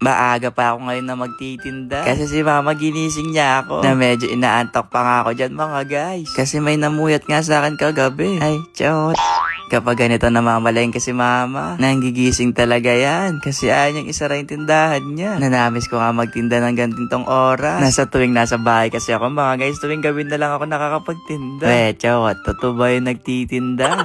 Maaga pa ako ngayon na magtitinda. Kasi si mama ginising niya ako. Na medyo inaantok pa nga ako dyan mga guys. Kasi may namuyat nga sa akin kagabi. Ay, chot. Kapag ganito namamalayin kasi mama, nanggigising talaga yan. Kasi ayaw niyang isara yung tindahan niya. Nanamis ko nga magtinda ng gantong oras. Nasa tuwing nasa bahay kasi ako mga guys, tuwing gabi na lang ako nakakapagtinda. Chot, totoo ba yung nagtitinda?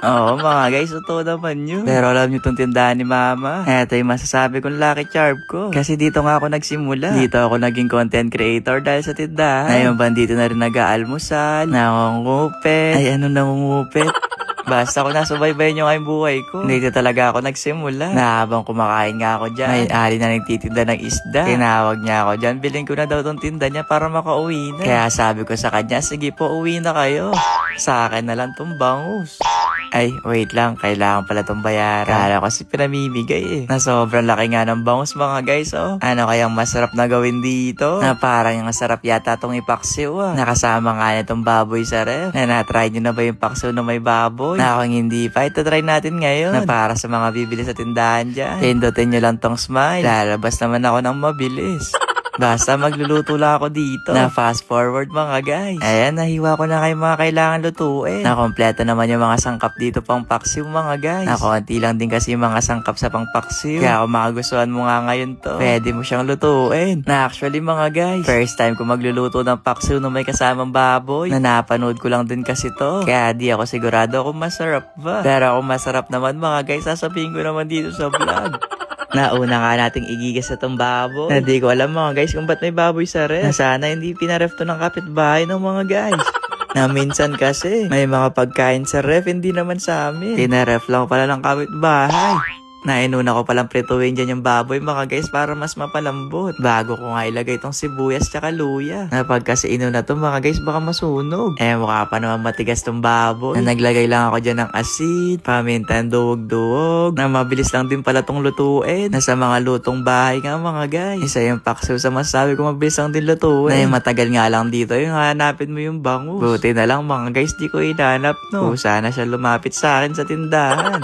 Oo mga guys, totoo naman yun. Pero alam nyo itong tindahan ni mama. Eto yung masasabi kong lucky charm ko. Kasi dito nga ako nagsimula. Dito ako naging content creator dahil sa tindahan. Ngayon ba dito na rin nag-aalmusal, nangungupit. Ay ano nangungupit? Basta kung nasubaybayan nyo nga yung buhay ko. Dito talaga ako nagsimula. Na habang kumakain nga ako dyan, may ali na nagtitinda ng isda. Tinawag niya ako dyan, bilhin ko na daw tong tinda niya para makauwi na. Kaya sabi ko sa kanya, sige po uwi na kayo. Sa akin na lang tong bangus. Ay, wait lang. Kailangan pala itong bayaran. Kala ko kasi pinamimigay na sobrang laki nga ng bangus mga guys, oh. Ano kayang masarap na gawin dito? Na parang yung masarap yata itong ipaksiw, Nakasama nga na itong baboy sa ref. Na na-try nyo na ba yung paksiw na may baboy? Na kung hindi pa, ito try natin ngayon. Na para sa mga bibili sa tindahan dyan. Pindutin nyo lang tong smile. Lalabas naman ako ng mabilis. Basta magluluto lang ako dito. Na fast forward mga guys. Ayan, nahiwa ko na kayo mga kailangan lutuin. Na kompleto naman yung mga sangkap dito pang paksiw mga guys. Na konti lang din kasi yung mga sangkap sa pang paksiw. Kaya kung magustuhan mo nga ngayon to, pwede mo siyang lutuin. Na actually mga guys, first time ko magluluto ng paksiw na may kasamang baboy. Na napanood ko lang din kasi to. Kaya di ako sigurado kung masarap ba. Pero kung masarap naman mga guys, sasabihin ko naman dito sa vlog. Nauna nga nating igigas sa tong baboy. Na di ko alam mga guys kung ba't may baboy sa ref. Na sana hindi pinaref to ng kapitbahay ng mga guys. Na minsan kasi may mga pagkain sa ref, hindi naman sa amin. Pinaref lang pala ng kapitbahay. Na inuna ko palang prituin dyan yung baboy mga guys para mas mapalambot. Bago ko nga ilagay itong sibuyas tsaka luya. Na pag kasi inuna to mga guys baka masunog. Mukha pa naman matigas tong baboy. Na naglagay lang ako dyan ng asin, pamintan, duwog-duwog. Na mabilis lang din pala tong lutuin. Na sa mga lutong bahay nga mga guys. Isa yung paksiw sa masasabi ko mabilis lang din lutuin. Na yung matagal nga lang dito yung hanapin mo yung bangus. Buti na lang mga guys di ko hinanap no. Sana siya lumapit sa akin sa tindahan.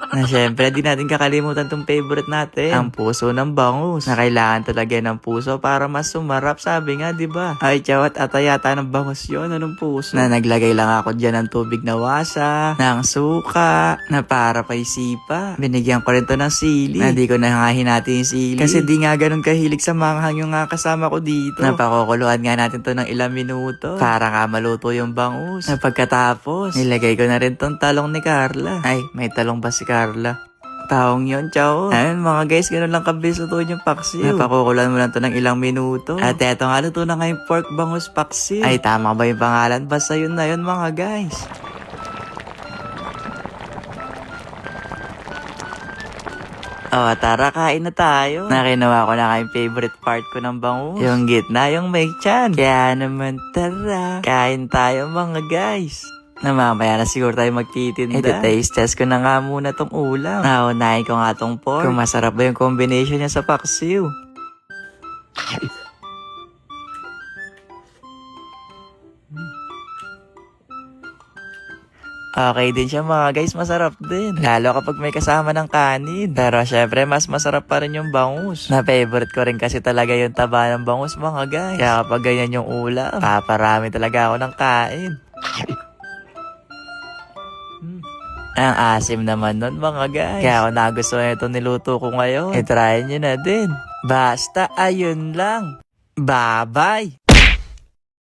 Na syempre, di natin kakalimutan tong favorite natin. Ang puso ng bangus. Na kailangan talaga ng puso para mas sumarap. Sabi nga, di ba? Ay, chawat atayata ng bangus yun. Anong puso? Na naglagay lang ako dyan ng tubig na wasa, ng suka, na para pa'y sipa. Binigyan ko rin to ng sili. Na di ko na nga hinati yung sili. Kasi di nga ganun kahilig sa manghang yung nga kasama ko dito. Napakukuluan nga natin to ng ilang minuto. Para nga maluto yung bangus. Na pagkatapos, nilagay ko na rin tong talong ni Carla. Ay, may talong ba si Carla? Taong yun, ciao. Ayun mga guys, ganoon lang kabilis lutuin yung paksiw. Napakukulan mo lang to ng ilang minuto. At eto nga, luto na nga yung pork bangus paksiw. Ay, tama ba yung pangalan? Basta yun na yun mga guys. Oh, tara, kain na tayo. Nakinawa ko na nga yung favorite part ko ng bangus. Yung gitna, yung may tiyan. Kaya naman, tara. Kain tayo mga guys. Na mamaya na siguro tayo magtitinda. Taste test ko na nga muna tong ulam. Naunahin ko nga tong pork. Kung masarap ba yung combination niya sa paksiw. Okay din siya mga guys, masarap din. Lalo kapag may kasama ng kanin. Pero syempre, mas masarap pa rin yung bangus. Na favorite ko rin kasi talaga yung taba ng bangus mga guys. Kaya kapag ganyan yung ulam, paparami talaga ako ng kain. Ang asim naman nun mga guys. Kaya kung nagustuhan ito niluto ko ngayon, try nyo na din. Basta ayun lang. Bye-bye!